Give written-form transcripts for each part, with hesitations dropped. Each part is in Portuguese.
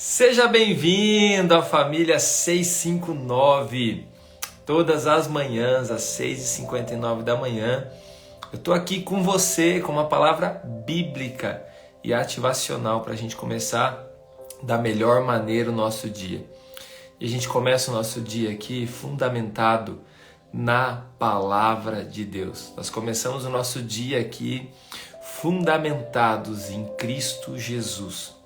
Seja bem-vindo à família 659. Todas as manhãs, às 6h59 da manhã, eu estou aqui com você com uma palavra bíblica e ativacional para a gente começar da melhor maneira o nosso dia. E a gente começa o nosso dia aqui fundamentado na palavra de Deus. Nós começamos o nosso dia aqui fundamentados em Cristo Jesus.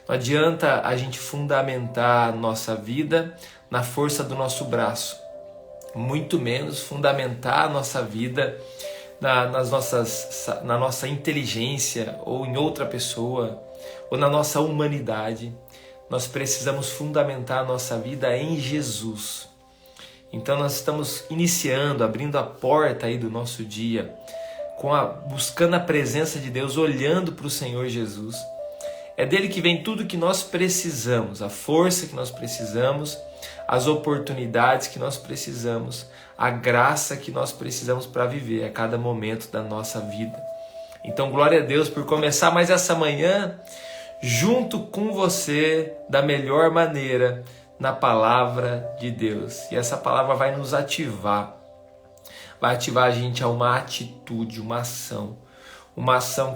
Não adianta a gente fundamentar a nossa vida na força do nosso braço, muito menos fundamentar a nossa vida na nossa inteligência ou em outra pessoa ou na nossa humanidade. Nós precisamos fundamentar a nossa vida em Jesus. Então nós estamos iniciando, abrindo a porta aí do nosso dia, buscando a presença de Deus, olhando para o Senhor Jesus. É dele que vem tudo que nós precisamos, a força que nós precisamos, as oportunidades que nós precisamos, a graça que nós precisamos para viver a cada momento da nossa vida. Então, glória a Deus por começar mais essa manhã junto com você da melhor maneira na palavra de Deus. E essa palavra vai nos ativar, vai ativar a gente a uma atitude, uma ação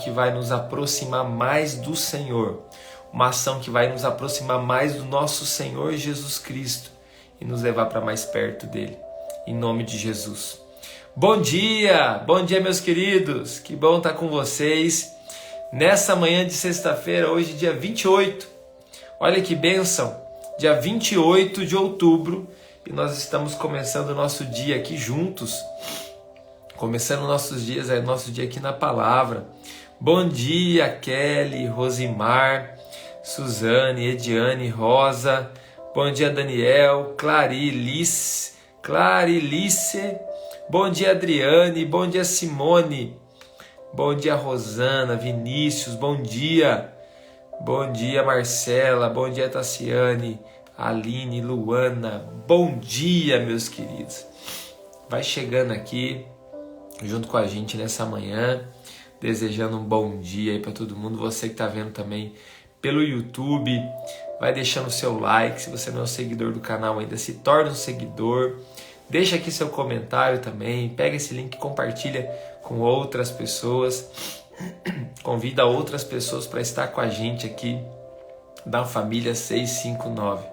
que vai nos aproximar mais do Senhor, uma ação que vai nos aproximar mais do nosso Senhor Jesus Cristo e nos levar para mais perto dele, em nome de Jesus. Bom dia meus queridos, que bom estar com vocês nessa manhã de sexta-feira, hoje dia 28, olha que bênção, dia 28 de outubro, e nós estamos começando o nosso dia aqui juntos, começando nossos dias, nosso dia aqui na palavra. Bom dia, Kelly, Rosimar, Suzane, Ediane, Rosa. Bom dia, Daniel, Clarilice. Bom dia, Adriane. Bom dia, Simone. Bom dia, Rosana, Vinícius. Bom dia. Bom dia, Marcela. Bom dia, Tassiane, Aline, Luana. Bom dia, meus queridos. Vai chegando aqui junto com a gente nessa manhã, desejando um bom dia aí para todo mundo. Você que está vendo também pelo YouTube, vai deixando o seu like. Se você não é um seguidor do canal ainda, se torne um seguidor. Deixa aqui seu comentário também. Pega esse link e compartilha com outras pessoas. Convida outras pessoas para estar com a gente aqui da família 659.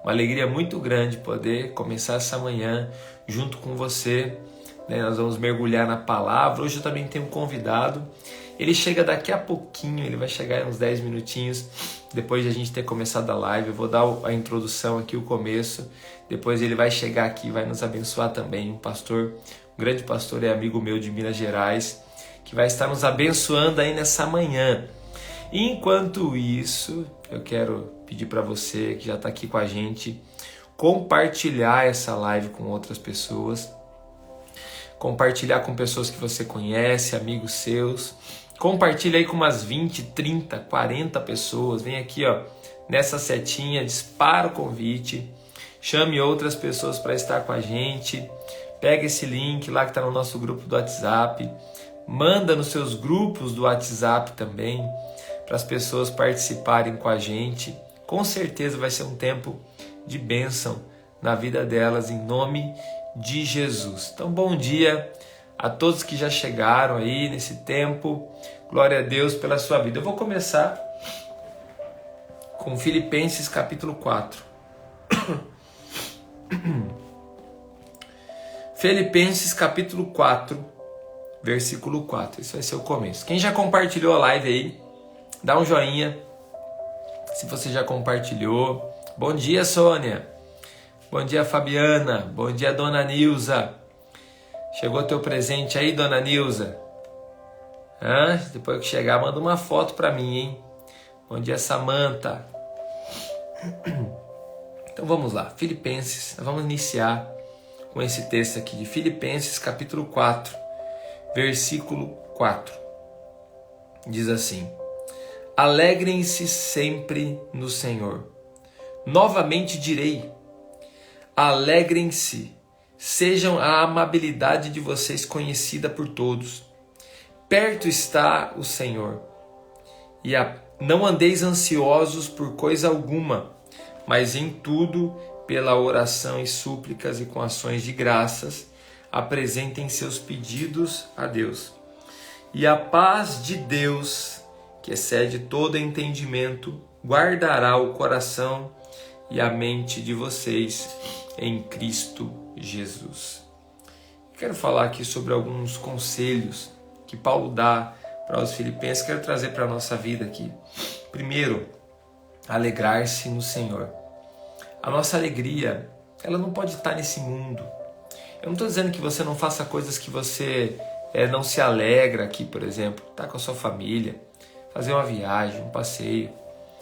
Uma alegria muito grande poder começar essa manhã junto com você. Nós vamos mergulhar na palavra. Hoje eu também tenho um convidado. Ele chega daqui a pouquinho, ele vai chegar em uns 10 minutinhos, depois de a gente ter começado a live. Eu vou dar a introdução aqui, o começo. Depois ele vai chegar aqui e vai nos abençoar também. Um grande pastor e amigo meu de Minas Gerais, que vai estar nos abençoando aí nessa manhã. Enquanto isso, eu quero pedir para você que já está aqui com a gente, compartilhar essa live com outras pessoas. Compartilhar com pessoas que você conhece, amigos seus. Compartilha aí com umas 20, 30, 40 pessoas. Vem aqui, ó, nessa setinha, dispara o convite. Chame outras pessoas para estar com a gente. Pega esse link lá que está no nosso grupo do WhatsApp. Manda nos seus grupos do WhatsApp também, para as pessoas participarem com a gente. Com certeza vai ser um tempo de bênção na vida delas, em nome de Jesus. Então, bom dia a todos que já chegaram aí nesse tempo. Glória a Deus pela sua vida. Eu vou começar com Filipenses capítulo 4. Filipenses capítulo 4, versículo 4. Esse vai ser o começo. Quem já compartilhou a live aí, dá um joinha se você já compartilhou. Bom dia, Sônia. Bom dia, Fabiana. Bom dia, Dona Nilza. Chegou teu presente aí, Dona Nilza? Depois que chegar, manda uma foto para mim, hein? Bom dia, Samanta. Então vamos lá, Filipenses. Nós vamos iniciar com esse texto aqui de Filipenses, capítulo 4, versículo 4. Diz assim: Alegrem-se sempre no Senhor. Novamente direi: alegrem-se, sejam a amabilidade de vocês conhecida por todos. Perto está o Senhor, e Não andeis ansiosos por coisa alguma, mas em tudo, pela oração e súplicas e com ações de graças, apresentem seus pedidos a Deus. E a paz de Deus, que excede todo entendimento, guardará o coração e a mente de vocês em Cristo Jesus. Quero falar aqui sobre alguns conselhos que Paulo dá para os filipenses. Quero trazer para a nossa vida aqui. Primeiro, alegrar-se no Senhor. A nossa alegria, ela não pode estar nesse mundo. Eu não estou dizendo que você não faça coisas que você não se alegra aqui, por exemplo, estar com a sua família, fazer uma viagem, um passeio,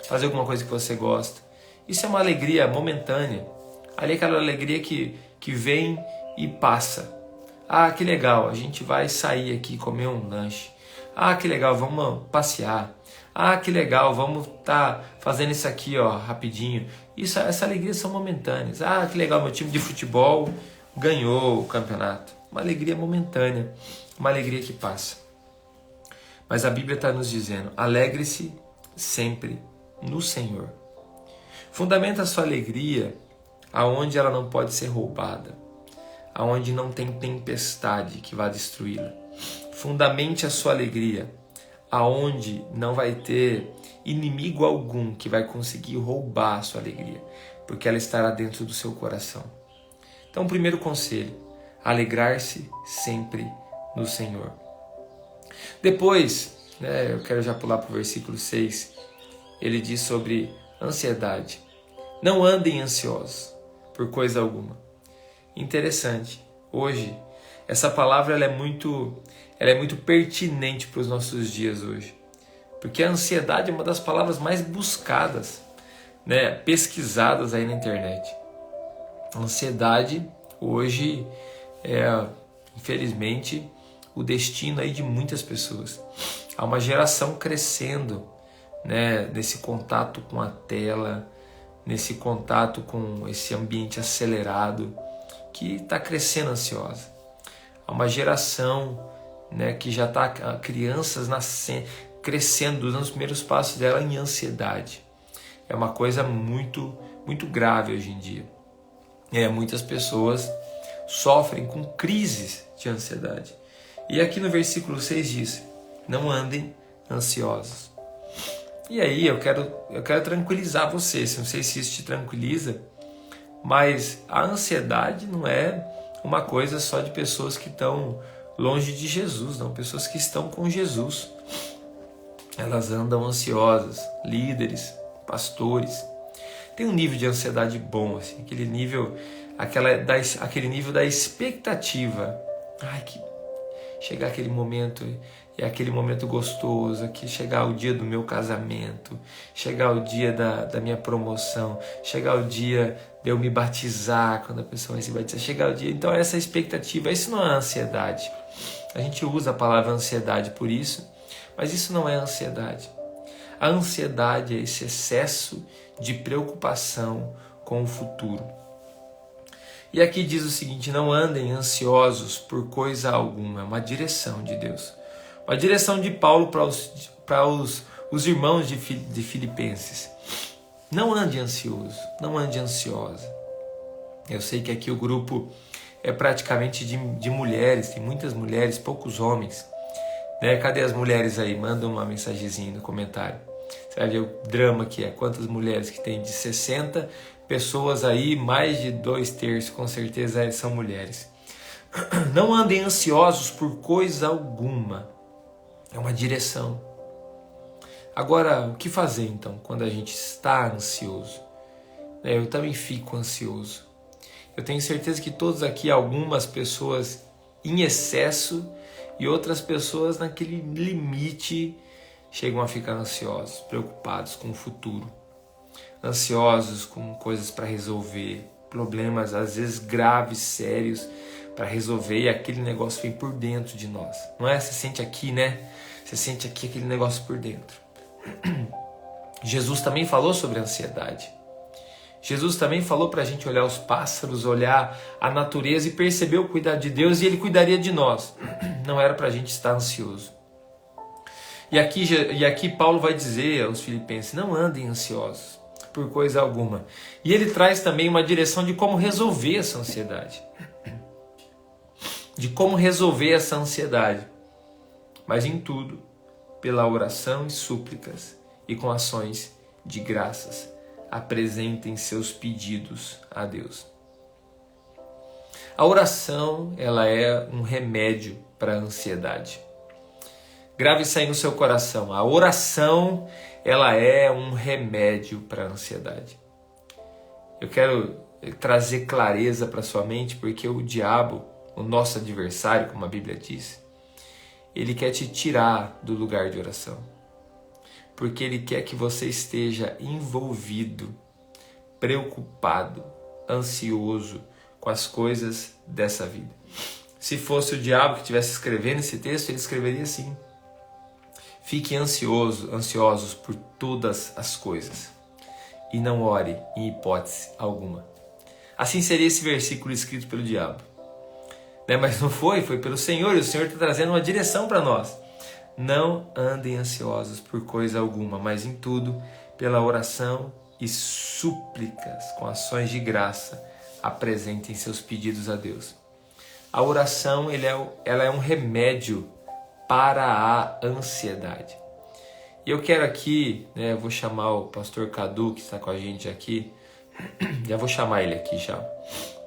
fazer alguma coisa que você gosta. Isso é uma alegria momentânea. Ali é aquela alegria que vem e passa. Ah, que legal, a gente vai sair aqui comer um lanche. Ah, que legal, vamos passear. Ah, que legal, vamos estar fazendo isso aqui, ó, rapidinho. Essa alegria são momentâneas. Ah, que legal, meu time de futebol ganhou o campeonato. Uma alegria momentânea, uma alegria que passa. Mas a Bíblia está nos dizendo, alegre-se sempre no Senhor. Fundamenta a sua alegria aonde ela não pode ser roubada, aonde não tem tempestade que vá destruí-la. Fundamente a sua alegria aonde não vai ter inimigo algum que vai conseguir roubar a sua alegria, porque ela estará dentro do seu coração. Então, o primeiro conselho, alegrar-se sempre no Senhor. Depois, eu quero já pular para o versículo 6, ele diz sobre ansiedade. Não andem ansiosos por coisa alguma. Interessante, hoje, essa palavra ela é muito pertinente para os nossos dias hoje. Porque a ansiedade é uma das palavras mais buscadas, pesquisadas aí na internet. A ansiedade hoje infelizmente, o destino aí de muitas pessoas. Há uma geração crescendo, nesse contato com a tela, nesse contato com esse ambiente acelerado, que está crescendo ansiosa. Há uma geração que já está, crianças crescendo, dando os primeiros passos dela em ansiedade. É uma coisa muito, muito grave hoje em dia. Muitas pessoas sofrem com crises de ansiedade. E aqui no versículo 6 diz, não andem ansiosos. E aí eu quero tranquilizar vocês, não sei se isso te tranquiliza, mas a ansiedade não é uma coisa só de pessoas que estão longe de Jesus, não, pessoas que estão com Jesus. Elas andam ansiosas, líderes, pastores. Tem um nível de ansiedade bom, assim, aquele nível da expectativa. Que chegar aquele momento, aquele momento gostoso, que chegar o dia do meu casamento, chegar o dia da minha promoção, chegar o dia de eu me batizar, quando a pessoa vai se batizar, chegar o dia. Então essa expectativa, isso não é ansiedade. A gente usa a palavra ansiedade por isso, mas isso não é ansiedade. A ansiedade é esse excesso de preocupação com o futuro. E aqui diz o seguinte, não andem ansiosos por coisa alguma, é uma direção de Deus. Uma direção de Paulo para os irmãos de Filipenses. Não ande ansioso, não ande ansiosa. Eu sei que aqui o grupo é praticamente de mulheres, tem muitas mulheres, poucos homens. Cadê as mulheres aí? Manda uma mensagenzinha no comentário. Você vai ver o drama que é. Quantas mulheres que tem de 60 pessoas aí, mais de 2/3 com certeza são mulheres. Não andem ansiosos por coisa alguma. É uma direção. Agora, o que fazer então quando a gente está ansioso? Eu também fico ansioso. Eu tenho certeza que todos aqui, algumas pessoas em excesso e outras pessoas naquele limite chegam a ficar ansiosos, preocupados com o futuro. Ansiosos com coisas para resolver, problemas às vezes graves, sérios para resolver, e aquele negócio vem por dentro de nós. Não é? Você sente aqui, Você sente aqui aquele negócio por dentro. Jesus também falou sobre a ansiedade. Jesus também falou para a gente olhar os pássaros, olhar a natureza e perceber o cuidado de Deus, e Ele cuidaria de nós. Não era para a gente estar ansioso. E aqui Paulo vai dizer aos filipenses, não andem ansiosos por coisa alguma. E ele traz também uma direção de como resolver essa ansiedade. De como resolver essa ansiedade. Mas em tudo, pela oração e súplicas e com ações de graças, apresentem seus pedidos a Deus. A oração, ela é um remédio para a ansiedade. Grave isso aí no seu coração. A oração, ela é um remédio para a ansiedade. Eu quero trazer clareza para sua mente, porque o diabo, o nosso adversário, como a Bíblia diz, ele quer te tirar do lugar de oração. Porque ele quer que você esteja envolvido, preocupado, ansioso com as coisas dessa vida. Se fosse o diabo que estivesse escrevendo esse texto, ele escreveria assim: fiquem ansiosos por todas as coisas e não ore em hipótese alguma. Assim seria esse versículo escrito pelo diabo. Mas não foi pelo Senhor, e o Senhor está trazendo uma direção para nós. Não andem ansiosos por coisa alguma, mas em tudo, pela oração e súplicas, com ações de graça, apresentem seus pedidos a Deus. A oração ela é um remédio para a ansiedade. E eu quero aqui, eu vou chamar o pastor Cadu, que está com a gente aqui. Já vou chamar ele aqui já.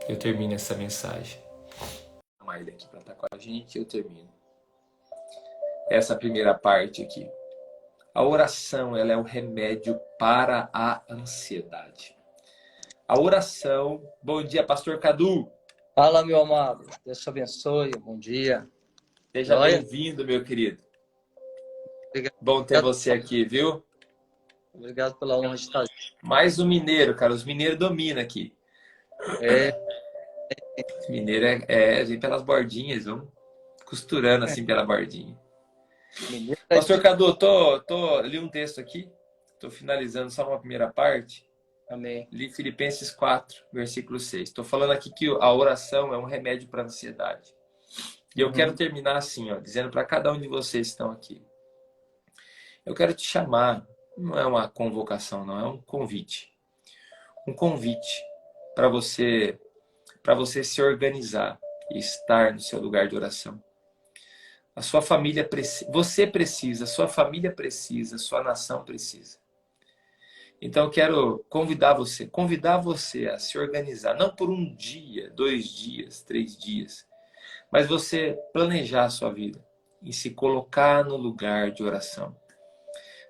Eu termino essa mensagem. Vou chamar ele aqui para estar com a gente e eu termino. Essa primeira parte aqui. A oração, ela é um remédio para a ansiedade. A oração... Bom dia, pastor Cadu. Fala, meu amado. Deus te abençoe. Bom dia. Seja bem-vindo, meu querido. Obrigado. Bom ter você aqui, viu? Obrigado pela honra de estar. Mais um mineiro, cara. Os mineiros dominam aqui. Os mineiros vem pelas bordinhas, vamos costurando assim pela bordinha. Pastor Cadu, li um texto aqui. Estou finalizando só uma primeira parte. Amém. Li Filipenses 4, versículo 6. Estou falando aqui que a oração é um remédio para a ansiedade. E eu quero terminar assim, dizendo para cada um de vocês que estão aqui. Eu quero te chamar, não é uma convocação, não, é um convite. Um convite para você se organizar e estar no seu lugar de oração. A sua família precisa, você precisa, a sua família precisa, a sua nação precisa. Então eu quero convidar você a se organizar, não por um dia, 2 dias, 3 dias, mas você planejar a sua vida e se colocar no lugar de oração.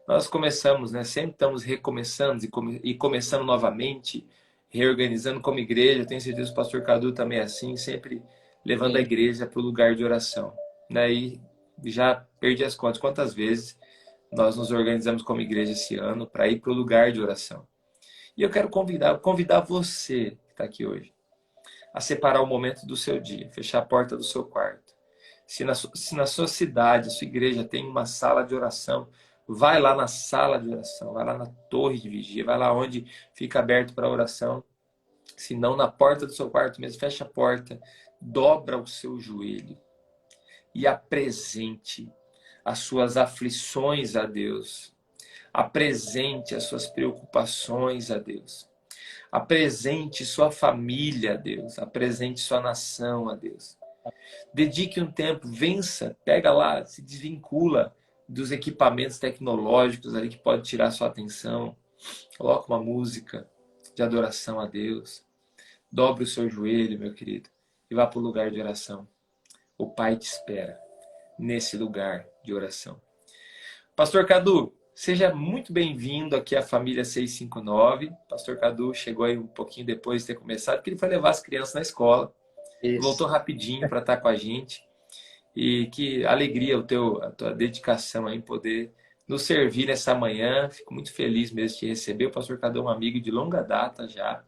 Nós começamos, sempre estamos recomeçando e começando novamente, reorganizando como igreja. Tenho certeza que o pastor Cadu também é assim, sempre levando a igreja para o lugar de oração. E já perdi as contas quantas vezes nós nos organizamos como igreja esse ano para ir para o lugar de oração. E eu quero convidar você que está aqui hoje a separar o momento do seu dia, fechar a porta do seu quarto. Se na sua cidade, a sua igreja tem uma sala de oração, vai lá na sala de oração, vai lá na torre de vigia, vai lá onde fica aberto para oração. Se não, na porta do seu quarto mesmo, fecha a porta, dobra o seu joelho e apresente as suas aflições a Deus. Apresente as suas preocupações a Deus. Apresente sua família a Deus. Apresente sua nação a Deus. Dedique um tempo, vença, pega lá, se desvincula dos equipamentos tecnológicos ali que pode tirar sua atenção. Coloca uma música de adoração a Deus. Dobre o seu joelho, meu querido, e vá para o lugar de oração. O Pai te espera nesse lugar de oração. Pastor Cadu, seja muito bem-vindo aqui à família 659. Pastor Cadu chegou aí um pouquinho depois de ter começado, porque ele foi levar as crianças na escola. Isso. Voltou rapidinho para estar com a gente. E que alegria a tua dedicação em poder nos servir nessa manhã. Fico muito feliz mesmo de te receber. O pastor Cadu é um amigo de longa data já,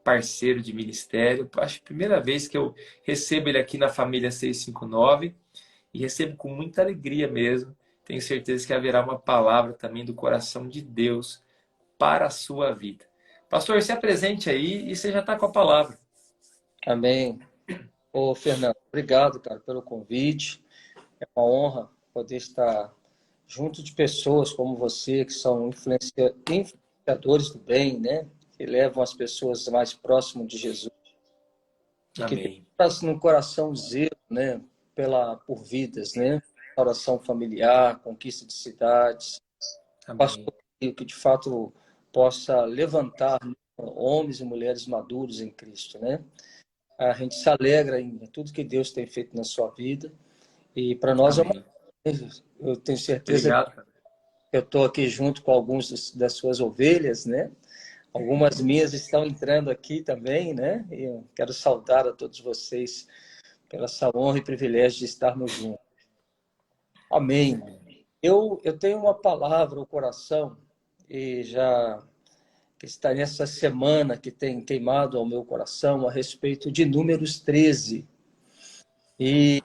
parceiro de ministério. Acho que a primeira vez que eu recebo ele aqui na família 659 e recebo com muita alegria mesmo. Tenho certeza que haverá uma palavra também do coração de Deus para a sua vida. Pastor, se apresente aí e você já está com a palavra. Amém. Ô, Fernando, obrigado, cara, pelo convite. É uma honra poder estar junto de pessoas como você, que são influenciadores do bem, né? Que levam as pessoas mais próximo de Jesus. E que tem Amém. no coração zelo, né? Por vidas, né? Oração familiar, conquista de cidades, Amém. pastor que de fato possa levantar homens e mulheres maduros em Cristo, né? A gente se alegra em tudo que Deus tem feito na sua vida e para nós é uma... Amém. Eu tenho certeza que Obrigado. eu estou aqui junto com alguns das suas ovelhas, né? Algumas minhas estão entrando aqui também, né? E eu quero saudar a todos vocês pela essa honra e privilégio de estarmos juntos. Amém. Eu tenho uma palavra no coração e já que está nessa semana que tem queimado ao meu coração a respeito de Números 13. E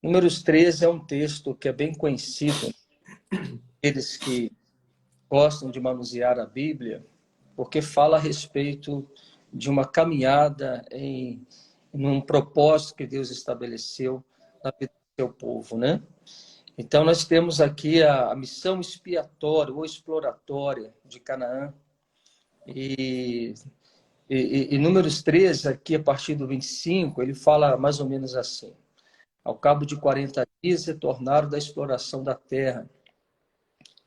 Números 13 é um texto que é bem conhecido, eles que gostam de manusear a Bíblia, porque fala a respeito de uma caminhada num propósito que Deus estabeleceu na vida do seu povo, né? Então, nós temos aqui a missão expiatória ou exploratória de Canaã. E Números 13, aqui a partir do 25, ele fala mais ou menos assim: ao cabo de 40 dias, retornaram da exploração da terra.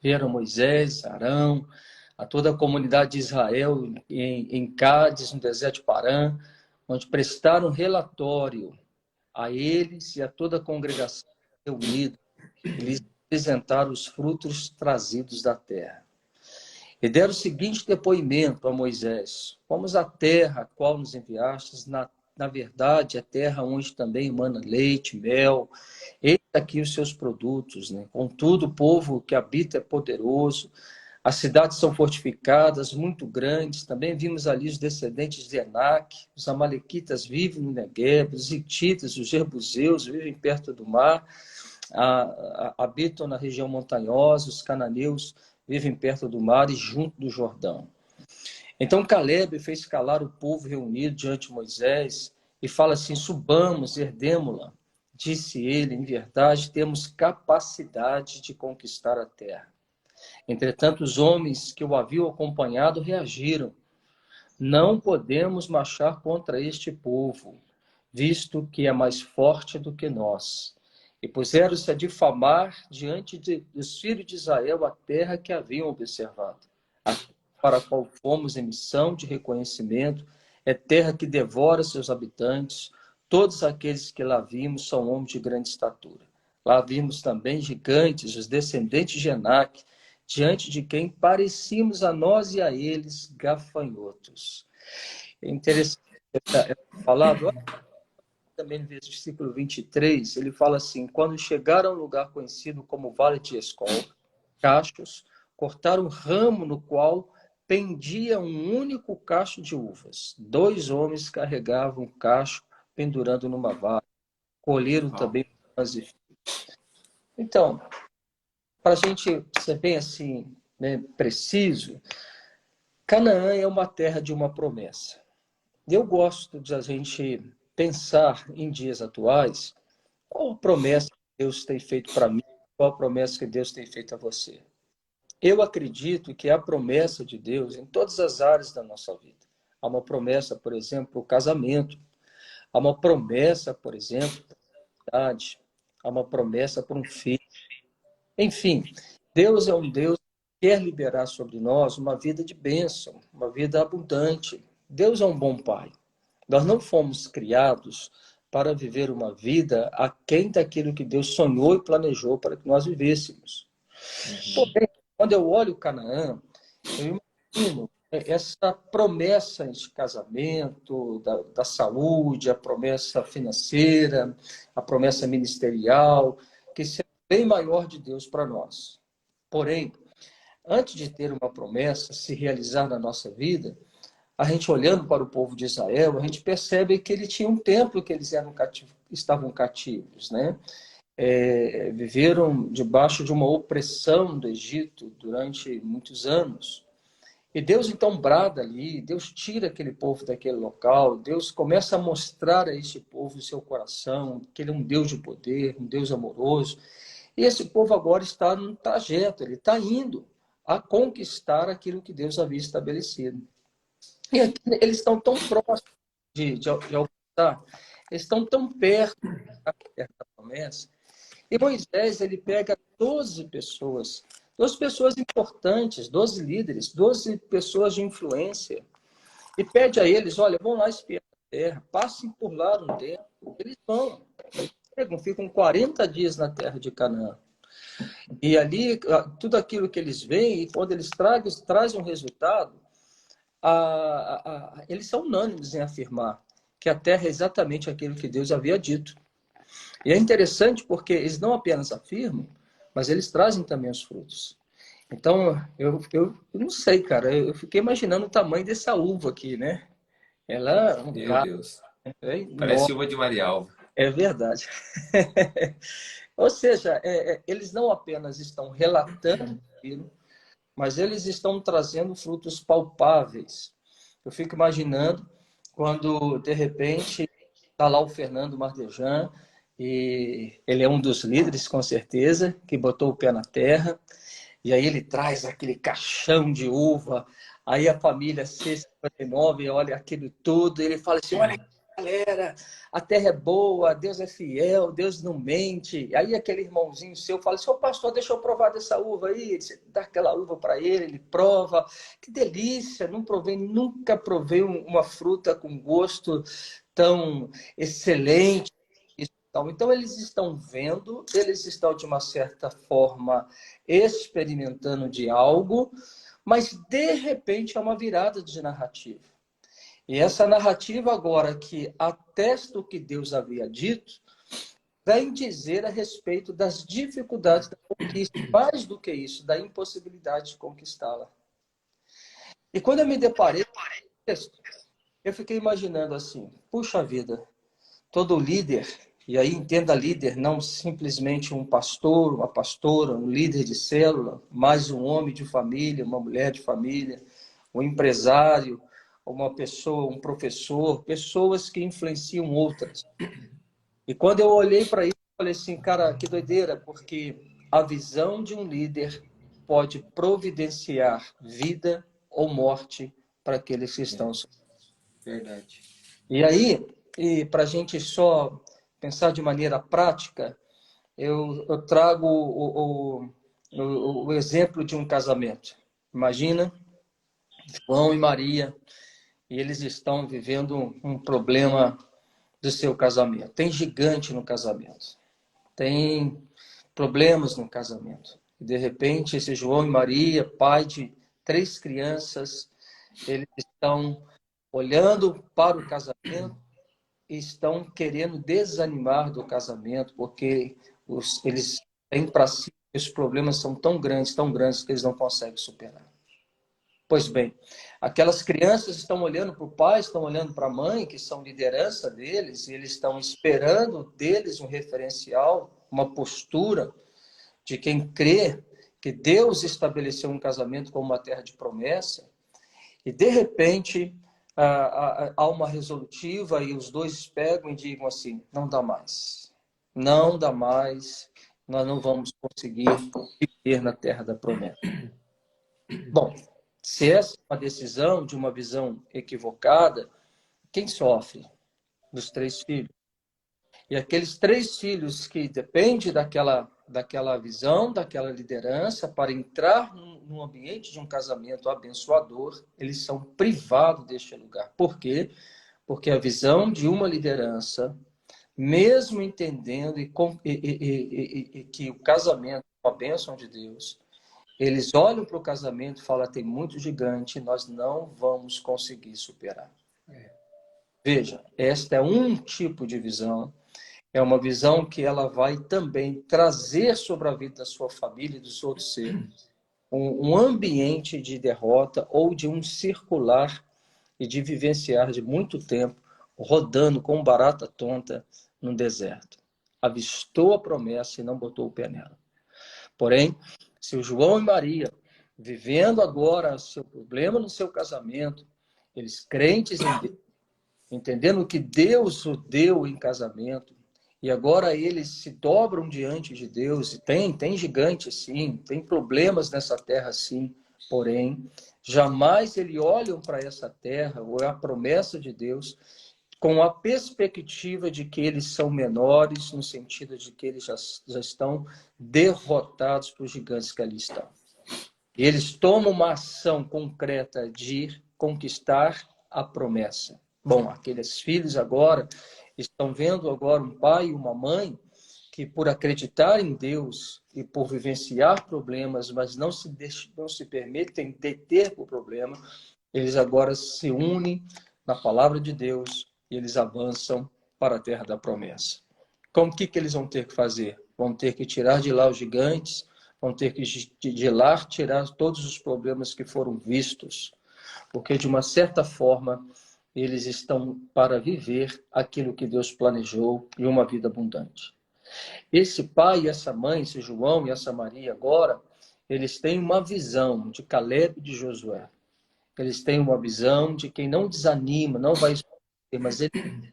Vieram Moisés, Arão, a toda a comunidade de Israel em Cádiz, no deserto de Parã, onde prestaram relatório a eles e a toda a congregação reunida. Eles apresentaram os frutos trazidos da terra. E deram o seguinte depoimento a Moisés: fomos à terra a qual nos enviastes, na verdade, a terra onde também emana leite, mel, eis aqui os seus produtos, né? Contudo, o povo que habita é poderoso, as cidades são fortificadas, muito grandes. Também vimos ali os descendentes de Enac, os amalequitas vivem no Negueb, os hititas, os jebuseus vivem perto do mar, habitam na região montanhosa, os cananeus vivem perto do mar e junto do Jordão. Então Caleb fez calar o povo reunido diante de Moisés e fala assim: subamos, herdemo-la. Disse ele: em verdade, temos capacidade de conquistar a terra. Entretanto, os homens que o haviam acompanhado reagiram: não podemos marchar contra este povo, visto que é mais forte do que nós. E puseram-se a difamar diante dos filhos de Israel a terra que haviam observado, para a qual fomos em missão de reconhecimento, é terra que devora seus habitantes. Todos aqueles que lá vimos são homens de grande estatura. Lá vimos também gigantes, os descendentes de Enac, diante de quem parecíamos a nós e a eles gafanhotos. É interessante falado também no versículo 23, ele fala assim: quando chegaram a um lugar conhecido como Vale de Escol, cachos, cortaram um ramo no qual pendia um único cacho de uvas. 2 homens carregavam um cacho pendurando numa vara. Colheram também uvas e figos. Então, para a gente ser bem assim, né, preciso, Canaã é uma terra de uma promessa. Eu gosto de a gente pensar em dias atuais, qual a promessa que Deus tem feito para mim, qual a promessa que Deus tem feito a você. Eu acredito que há promessa de Deus em todas as áreas da nossa vida. Há uma promessa, por exemplo, para o casamento. Há uma promessa, por exemplo, para a idade. Há uma promessa para um filho. Enfim, Deus é um Deus que quer liberar sobre nós uma vida de bênção, uma vida abundante. Deus é um bom Pai. Nós não fomos criados para viver uma vida aquém daquilo que Deus sonhou e planejou para que nós vivêssemos. Porém, quando eu olho Canaã, eu imagino essa promessa de casamento, da saúde, a promessa financeira, a promessa ministerial, que será bem maior de Deus para nós. Porém, antes de ter uma promessa se realizar na nossa vida, a gente olhando para o povo de Israel, a gente percebe que ele tinha um templo que eles estavam cativos, né? Viveram debaixo de uma opressão do Egito durante muitos anos. E Deus então brada ali, Deus tira aquele povo daquele local, Deus começa a mostrar a este povo o seu coração, que ele é um Deus de poder, um Deus amoroso. E esse povo agora está num trajeto, ele está indo a conquistar aquilo que Deus havia estabelecido. E aqui eles estão tão próximos de alcançar, eles estão tão perto da terra da promessa. E Moisés, ele pega 12 pessoas importantes, 12 líderes, 12 pessoas de influência, e pede a eles, olha, vão lá espiar a terra, passem por lá um tempo. Eles vão, chegam, ficam 40 dias na terra de Canaã. E ali, tudo aquilo que eles veem, e quando eles trazem um resultado, eles são unânimes em afirmar que a terra é exatamente aquilo que Deus havia dito. E é interessante porque eles não apenas afirmam, mas eles trazem também os frutos. Então, eu não sei, cara, eu fiquei imaginando o tamanho dessa uva aqui, né? Ela é um Meu cara, Deus. é Parece enorme, uva de Marialva. é verdade. Ou seja, eles não apenas estão relatando aquilo, mas eles estão trazendo frutos palpáveis. Eu fico imaginando quando, de repente, está lá o Fernando Mardejan, e ele é um dos líderes, com certeza, que botou o pé na terra, e aí ele traz aquele caixão de uva, aí a família C59 olha aquilo tudo, e ele fala assim, olha, galera, a terra é boa, Deus é fiel, Deus não mente. Aí aquele irmãozinho seu fala assim, ô pastor, deixa eu provar dessa uva aí. Você dá aquela uva para ele prova. Que delícia, não provei, nunca provei uma fruta com gosto tão excelente. Então, eles estão vendo, eles estão, de uma certa forma, experimentando de algo, mas, de repente, é uma virada de narrativa. E essa narrativa agora que atesta o que Deus havia dito, vem dizer a respeito das dificuldades da conquista, mais do que isso, da impossibilidade de conquistá-la. E quando eu me deparei com esse texto, eu fiquei imaginando assim, puxa vida, todo líder, e aí entenda líder, não simplesmente um pastor, uma pastora, um líder de célula, mas um homem de família, uma mulher de família, um empresário, uma pessoa, um professor, pessoas que influenciam outras. E quando eu olhei para isso, eu falei assim, cara, que doideira, porque a visão de um líder pode providenciar vida ou morte para aqueles que estão. Verdade. E aí, para a gente só pensar de maneira prática, eu trago o exemplo de um casamento. Imagina João e Maria, e eles estão vivendo um problema do seu casamento. Tem gigante no casamento. Tem problemas no casamento. E, de repente, esse João e Maria, pai de 3 crianças, eles estão olhando para o casamento e estão querendo desanimar do casamento, porque eles têm para si que os problemas são tão grandes que eles não conseguem superar. Pois bem, aquelas crianças estão olhando para o pai, estão olhando para a mãe, que são liderança deles, e eles estão esperando deles um referencial, uma postura de quem crê que Deus estabeleceu um casamento como uma terra de promessa, e de repente há uma resolutiva e os dois pegam e digam assim, não dá mais, não dá mais, nós não vamos conseguir viver na terra da promessa. Bom, se essa é uma decisão de uma visão equivocada, quem sofre? Dos 3 filhos. E aqueles 3 filhos que dependem daquela visão, daquela liderança, para entrar num ambiente de um casamento abençoador, eles são privados deste lugar. Por quê? Porque a visão de uma liderança, mesmo entendendo que o casamento é uma bênção de Deus, eles olham para o casamento e falam, tem muito gigante, nós não vamos conseguir superar. Veja, esta é um tipo de visão, é uma visão que ela vai também trazer sobre a vida da sua família e dos outros seres um ambiente de derrota ou de um circular e de vivenciar de muito tempo rodando com barata tonta no deserto. Avistou a promessa e não botou o pé nela. Porém, se o João e Maria, vivendo agora seu problema no seu casamento, eles crentes em Deus, entendendo que Deus o deu em casamento, E agora eles se dobram diante de Deus. E tem gigante, sim. Tem problemas nessa terra, sim. Porém, jamais eles olham para essa terra, ou é a promessa de Deus, com a perspectiva de que eles são menores, no sentido de que eles já estão derrotados por gigantes que ali estão. Eles tomam uma ação concreta de conquistar a promessa. Bom, aqueles filhos agora estão vendo agora um pai e uma mãe que, por acreditar em Deus e por vivenciar problemas, mas não se permitem deter o problema, eles agora se unem na palavra de Deus e eles avançam para a terra da promessa. Como que eles vão ter que fazer? Vão ter que tirar de lá os gigantes, vão ter que de lá tirar todos os problemas que foram vistos, porque de uma certa forma eles estão para viver aquilo que Deus planejou e uma vida abundante. Esse pai e essa mãe, esse João e essa Maria agora, eles têm uma visão de Caleb e de Josué. Eles têm uma visão de quem não desanima, não vai escolher, mas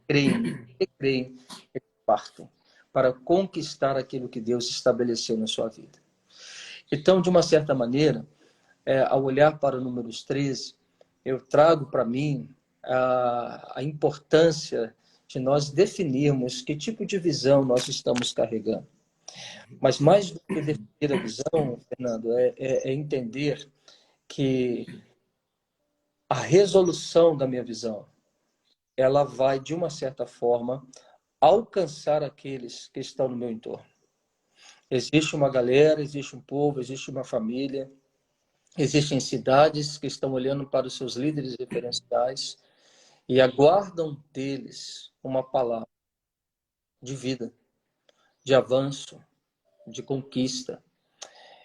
creem, eles partem para conquistar aquilo que Deus estabeleceu na sua vida. Então, de uma certa maneira, ao olhar para o Números 13, eu trago para mim a importância de nós definirmos que tipo de visão nós estamos carregando. Mas mais do que definir a visão, Fernando, é entender que a resolução da minha visão, ela vai, de uma certa forma, alcançar aqueles que estão no meu entorno. Existe uma galera, existe um povo, existe uma família, existem cidades que estão olhando para os seus líderes referenciais e aguardam deles uma palavra de vida, de avanço, de conquista.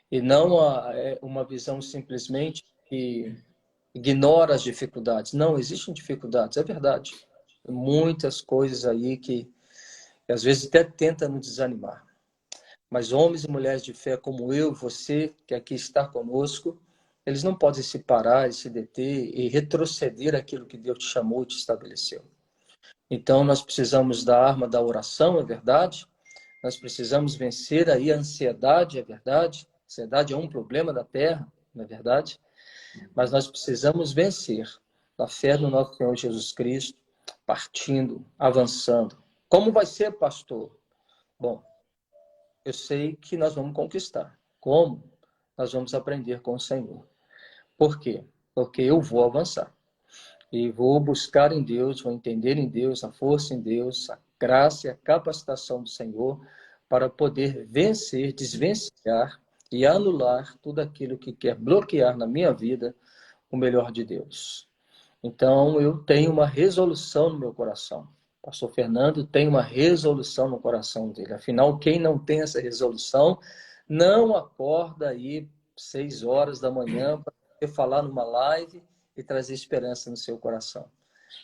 E não uma visão simplesmente que ignora as dificuldades. Não, existem dificuldades, é verdade. Muitas coisas aí que às vezes até tentam nos desanimar. Mas homens e mulheres de fé como eu, você, que aqui está conosco, eles não podem se parar e se deter e retroceder aquilo que Deus te chamou e te estabeleceu. Então, nós precisamos da arma da oração, é verdade. Nós precisamos vencer aí a ansiedade, é verdade. A ansiedade é um problema da terra, não é verdade? Mas nós precisamos vencer a fé no nosso Senhor Jesus Cristo, partindo, avançando. Como vai ser, pastor? Bom, eu sei que nós vamos conquistar. Como? Nós vamos aprender com o Senhor. Por quê? Porque eu vou avançar. E vou buscar em Deus, vou entender em Deus, a força em Deus, a graça e a capacitação do Senhor para poder vencer, desvencilhar e anular tudo aquilo que quer bloquear na minha vida o melhor de Deus. Então, eu tenho uma resolução no meu coração. O pastor Fernando tem uma resolução no coração dele. Afinal, quem não tem essa resolução, não acorda aí 6 horas da manhã para falar numa live e trazer esperança no seu coração.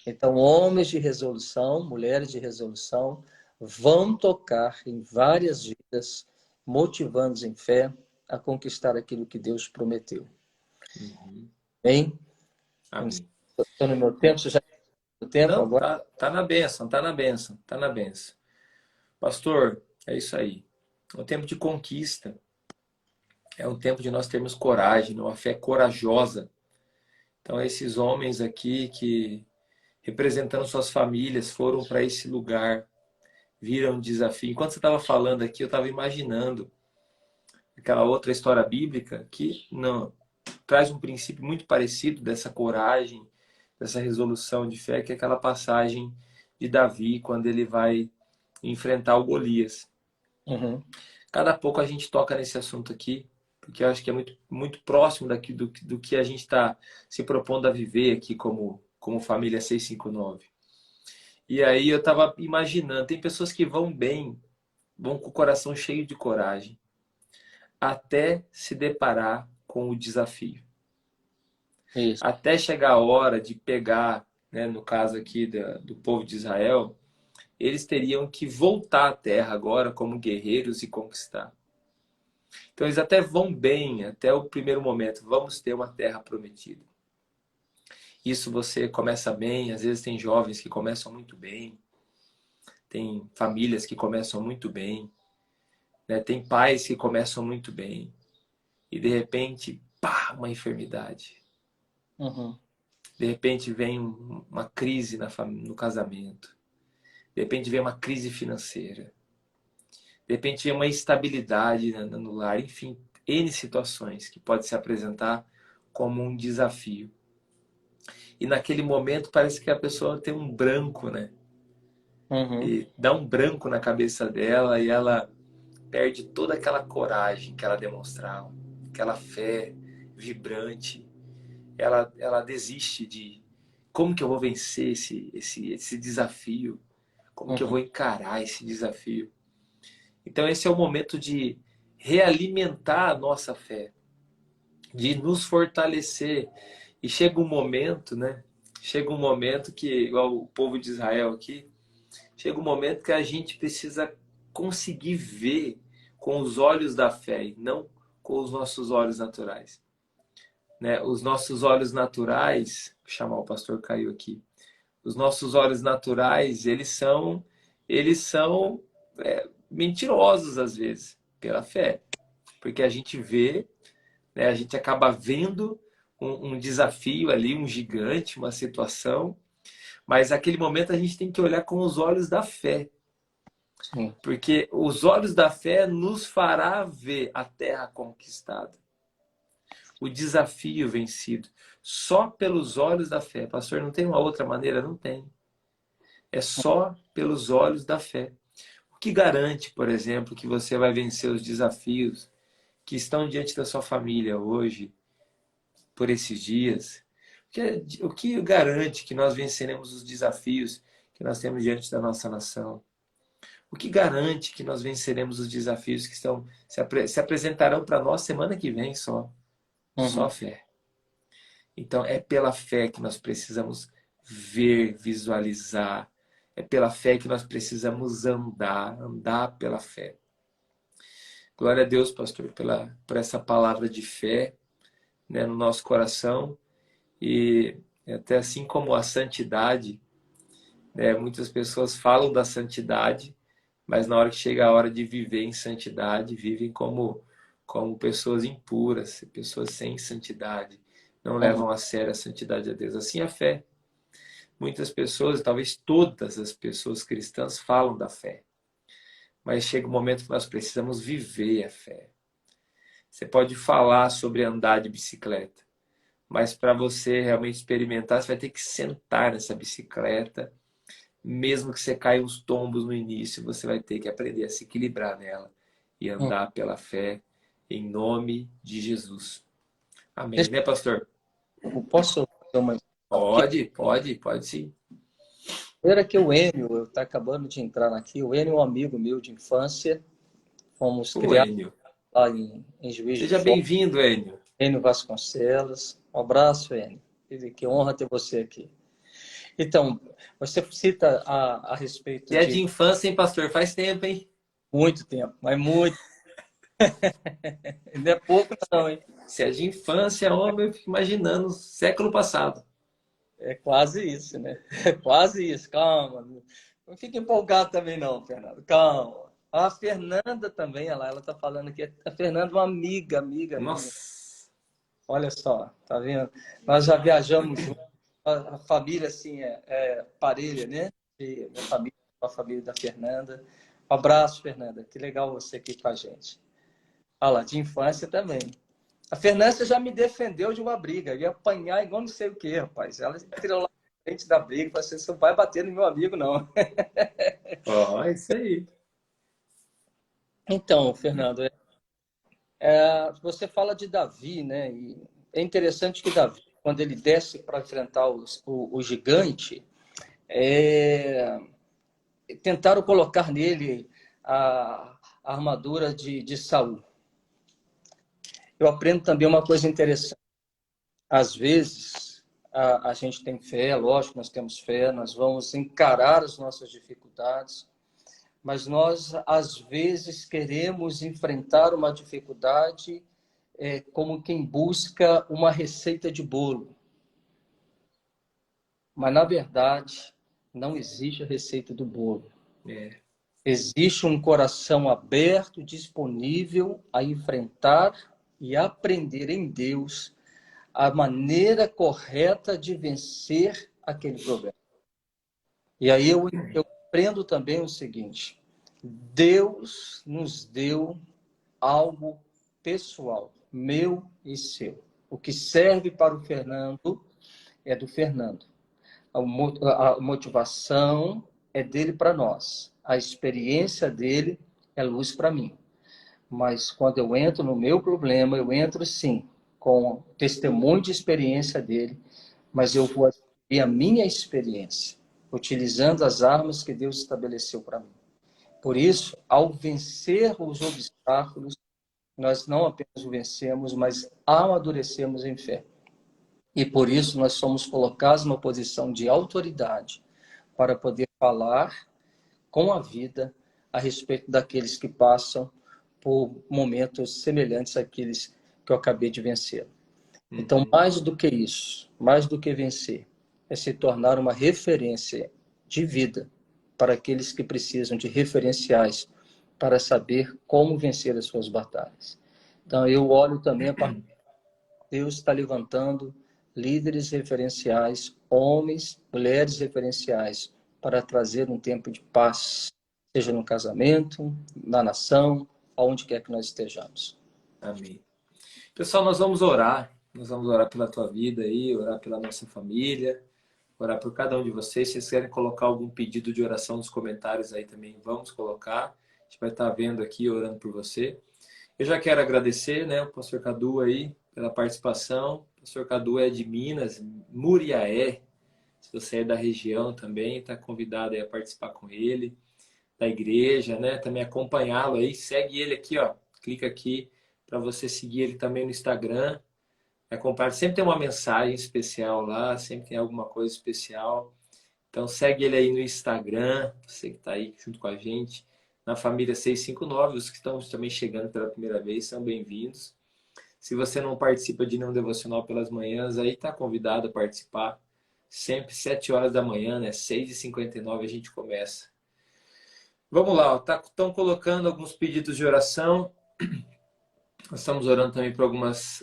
Então, homens de resolução, mulheres de resolução, vão tocar em várias vidas, motivando-os em fé a conquistar aquilo que Deus prometeu. Bem? Amém. Estou no meu tempo, você já está no tempo Não, agora? tá na bênção, tá na bênção, tá na bênção. Pastor, é isso aí. É um tempo de conquista. É um tempo de nós termos coragem, uma fé corajosa. Então, esses homens aqui que, representando suas famílias, foram para esse lugar, viram o desafio. Enquanto você estava falando aqui, eu estava imaginando aquela outra história bíblica que não traz um princípio muito parecido dessa coragem, dessa resolução de fé, que é aquela passagem de Davi, quando ele vai enfrentar o Golias. Uhum. Cada pouco a gente toca nesse assunto aqui, porque eu acho que é muito próximo do que a gente está se propondo a viver aqui como família 659. E aí eu estava imaginando, tem pessoas que vão bem, vão com o coração cheio de coragem, até se deparar com o desafio. Isso. Até chegar a hora de pegar, né, no caso aqui do povo de Israel, eles teriam que voltar à terra agora como guerreiros e conquistar. Então eles até vão bem, até o primeiro momento, vamos ter uma terra prometida. Isso você começa bem, às vezes tem jovens que começam muito bem, tem famílias que começam muito bem, né? Tem pais que começam muito bem e de repente, pá, uma enfermidade. Uhum. De repente vem uma crise no casamento. De repente vem uma crise financeira. De repente vem uma instabilidade no lar. Enfim, N situações que pode se apresentar como um desafio. E naquele momento parece que a pessoa tem um branco, né? Uhum. E dá um branco na cabeça dela e ela perde toda aquela coragem que ela demonstrava, aquela fé vibrante. Ela desiste de como que eu vou vencer esse desafio, como que eu Uhum. vou encarar esse desafio. Então esse é o momento de realimentar a nossa fé, de nos fortalecer. E chega um momento, né? Chega um momento que, igual o povo de Israel aqui, chega um momento que a gente precisa conseguir ver com os olhos da fé e não com os nossos olhos naturais, né? Os nossos olhos naturais, vou chamar o pastor Caio aqui. Os nossos olhos naturais, eles são mentirosos às vezes pela fé, porque a gente vê, né? A gente acaba vendo um desafio ali, um gigante, uma situação, mas naquele momento a gente tem que olhar com os olhos da fé, Sim. porque os olhos da fé nos fará ver a terra conquistada, o desafio vencido, só pelos olhos da fé. Pastor, não tem uma outra maneira? Não tem. É só pelos olhos da fé. O que garante, por exemplo, que você vai vencer os desafios que estão diante da sua família hoje, por esses dias? O que garante que nós venceremos os desafios que nós temos diante da nossa nação? O que garante que nós venceremos os desafios que se apresentarão para nós semana que vem só? Só Uhum. fé. Então é pela fé que nós precisamos ver, visualizar. É pela fé que nós precisamos andar pela fé. Glória a Deus, pastor, por essa palavra de fé, né, no nosso coração. E até assim como a santidade, né, muitas pessoas falam da santidade, mas na hora que chega a hora de viver em santidade, vivem como pessoas impuras, pessoas sem santidade, não Uhum. levam a sério a santidade de Deus. Assim é a fé. Muitas pessoas, talvez todas as pessoas cristãs falam da fé, mas chega um momento que nós precisamos viver a fé. Você pode falar sobre andar de bicicleta, mas para você realmente experimentar, você vai ter que sentar nessa bicicleta. Mesmo que você caia uns tombos no início, você vai ter que aprender a se equilibrar nela e Uhum. andar pela fé em nome de Jesus. Amém, Deixa né, pastor? eu posso fazer uma informação aqui? Pode sim. Primeiro que o Enio, está acabando de entrar aqui. O Enio é um amigo meu de infância. Fomos O criados Enio. lá em Juiz de Seja Fora. bem-vindo, Enio. Enio Vasconcelos. Um abraço, Enio. Que honra ter você aqui. Então, você cita a respeito E é de de infância, hein, pastor? Faz tempo, hein? muito tempo, mas muito. Não é pouco, não, hein? Se é de infância, homem, eu fico imaginando século passado. É quase isso, né? É quase isso. Calma. Não fique empolgado também, não, Fernando. Calma. A Fernanda também, ela está falando aqui. A Fernanda é uma amiga minha. Nossa. Olha só, tá vendo? Nós já viajamos juntos. A família, assim, é parelha, né? E minha família, a família da Fernanda. Um abraço, Fernanda. Que legal você aqui com a gente. Ah lá, de infância também. A Fernanda já me defendeu de uma briga. Eu ia apanhar igual não sei o que, rapaz. Ela entrou lá na frente da briga e falou assim: você não vai bater no meu amigo, não. Ó, é isso aí. Então, Fernando, você fala de Davi, né? E é interessante que Davi, quando ele desce para enfrentar o gigante, é, tentaram colocar nele a armadura de Saul. Eu aprendo também uma coisa interessante. Às vezes, a gente tem fé, lógico, nós temos fé, nós vamos encarar as nossas dificuldades, mas nós, às vezes, queremos enfrentar uma dificuldade como quem busca uma receita de bolo. Mas, na verdade, não existe a receita do bolo. É. Existe um coração aberto, disponível a enfrentar e aprender em Deus a maneira correta de vencer aquele problema. E aí eu aprendo também o seguinte: Deus nos deu algo pessoal, meu e seu. O que serve para o Fernando é do Fernando. A motivação é dele para nós. A experiência dele é luz para mim. Mas quando eu entro no meu problema, eu entro sim com testemunho de experiência dele, mas eu vou adquirir a minha experiência, utilizando as armas que Deus estabeleceu para mim. Por isso, ao vencer os obstáculos, nós não apenas o vencemos, mas amadurecemos em fé. E por isso nós somos colocados numa posição de autoridade para poder falar com a vida a respeito daqueles que passam por momentos semelhantes àqueles que eu acabei de vencer. Então, mais do que isso, mais do que vencer, é se tornar uma referência de vida para aqueles que precisam de referenciais para saber como vencer as suas batalhas. Então, eu olho também a parte Deus está levantando líderes referenciais, homens, mulheres referenciais, para trazer um tempo de paz, seja no casamento, na nação, aonde quer que nós estejamos. Amém. Pessoal, nós vamos orar. Nós vamos orar pela tua vida aí, orar pela nossa família, orar por cada um de vocês. Se vocês querem colocar algum pedido de oração nos comentários aí também, vamos colocar. A gente vai estar vendo aqui, orando por você. Eu já quero agradecer, né, o pastor Cadu aí pela participação. O pastor Cadu é de Minas, Muriaé. Se você é da região também, está convidado aí a participar com ele, da igreja, né? Também acompanhá-lo aí. Segue ele aqui, ó. Clica aqui para você seguir ele também no Instagram. Acompanhar. Sempre tem uma mensagem especial lá, sempre tem alguma coisa especial. Então segue ele aí no Instagram, você que está aí junto com a gente, na família 659, os que estão também chegando pela primeira vez, são bem-vindos. Se você não participa de nenhum devocional pelas manhãs, aí está convidado a participar. Sempre 7 horas da manhã, né? 6h59 a gente começa. Vamos lá, estão colocando alguns pedidos de oração. Nós estamos orando também por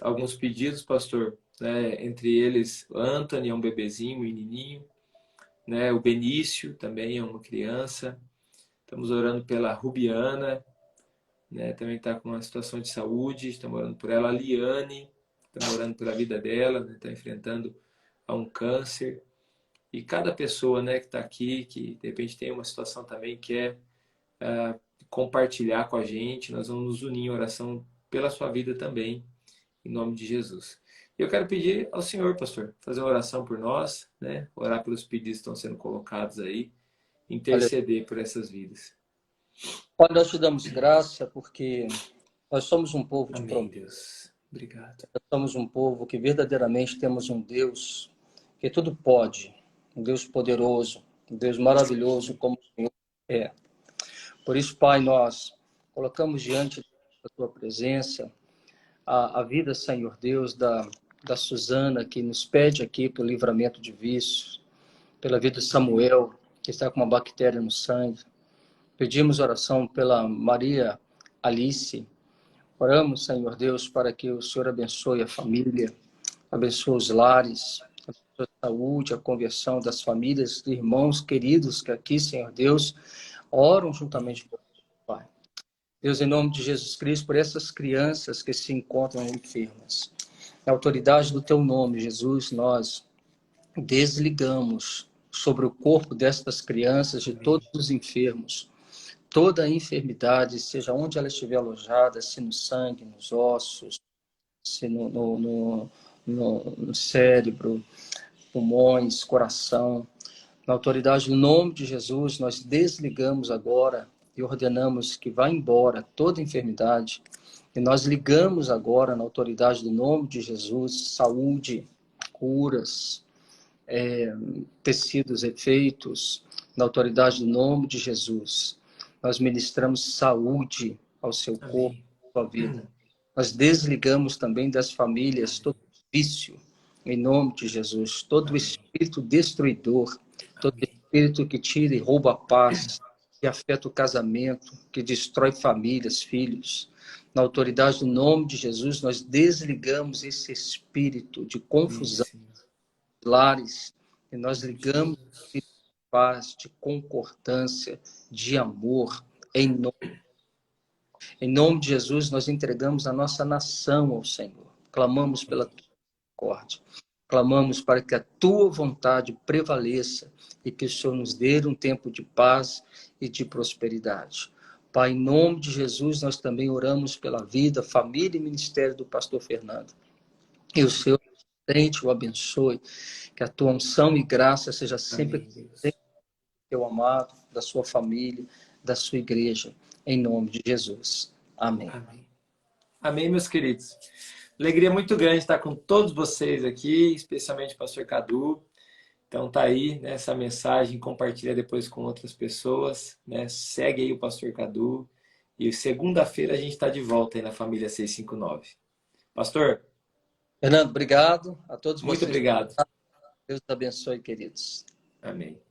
alguns pedidos, pastor. Né? Entre eles, o Anthony é um bebezinho, um menininho. Né? O Benício também é uma criança. Estamos orando pela Rubiana, né? Também está com uma situação de saúde. Estamos orando por ela. A Liane, estamos orando pela vida dela, né? Está enfrentando a um câncer. E cada pessoa, né, que está aqui, que de repente tem uma situação também, quer compartilhar com a gente, nós vamos nos unir em oração pela sua vida também, em nome de Jesus. E eu quero pedir ao Senhor, pastor, fazer uma oração por nós, né? Orar pelos pedidos que estão sendo colocados aí, interceder por essas vidas. Olha, nós te damos graça porque nós somos um povo de Amém, promessa. Deus. Obrigado. Nós somos um povo que verdadeiramente temos um Deus que tudo pode, um Deus poderoso, um Deus maravilhoso como o Senhor é. Por isso, Pai, nós colocamos diante da Tua presença a vida, Senhor Deus, da Suzana, que nos pede aqui pelo livramento de vícios, pela vida de Samuel, que está com uma bactéria no sangue. Pedimos oração pela Maria Alice. Oramos, Senhor Deus, para que o Senhor abençoe a família, abençoe os lares, abençoe a saúde, a conversão das famílias, de irmãos queridos que aqui, Senhor Deus, oram juntamente com o Pai. Deus, em nome de Jesus Cristo, por essas crianças que se encontram enfermas. Na autoridade do Teu nome, Jesus, nós desligamos sobre o corpo destas crianças, de todos os enfermos, toda a enfermidade, seja onde ela estiver alojada, se no sangue, nos ossos, se no cérebro, pulmões, coração. Na autoridade do nome de Jesus, nós desligamos agora e ordenamos que vá embora toda enfermidade. E nós ligamos agora, na autoridade do nome de Jesus, saúde, curas, tecidos efeitos, na autoridade do nome de Jesus. Nós ministramos saúde ao seu corpo, à sua vida. Nós desligamos também das famílias todo vício, em nome de Jesus, todo espírito destruidor, todo espírito que tira e rouba a paz, que afeta o casamento, que destrói famílias, filhos. Na autoridade do nome de Jesus, nós desligamos esse espírito de confusão Isso, Senhor. de lares e nós Em nome de ligamos Jesus. de paz, de concordância, de amor. Em nome de Jesus, nós entregamos a nossa nação ao Senhor. Clamamos pela tua misericórdia. Clamamos para que a tua vontade prevaleça e que o Senhor nos dê um tempo de paz e de prosperidade. Pai, em nome de Jesus, nós também oramos pela vida, família e ministério do pastor Fernando. E o Senhor o abençoe, que a tua unção e graça seja sempre Amém, Deus. teu amado, da sua família, da sua igreja, em nome de Jesus. Amém. Amém. Amém, meus queridos. Alegria muito grande estar com todos vocês aqui, especialmente o pastor Cadu. Então tá aí, né, essa mensagem, compartilha depois com outras pessoas, né? Segue aí o pastor Cadu. E segunda-feira a gente está de volta aí na família 659. Pastor, Fernando, obrigado a todos muito vocês. obrigado. Deus abençoe, queridos. Amém.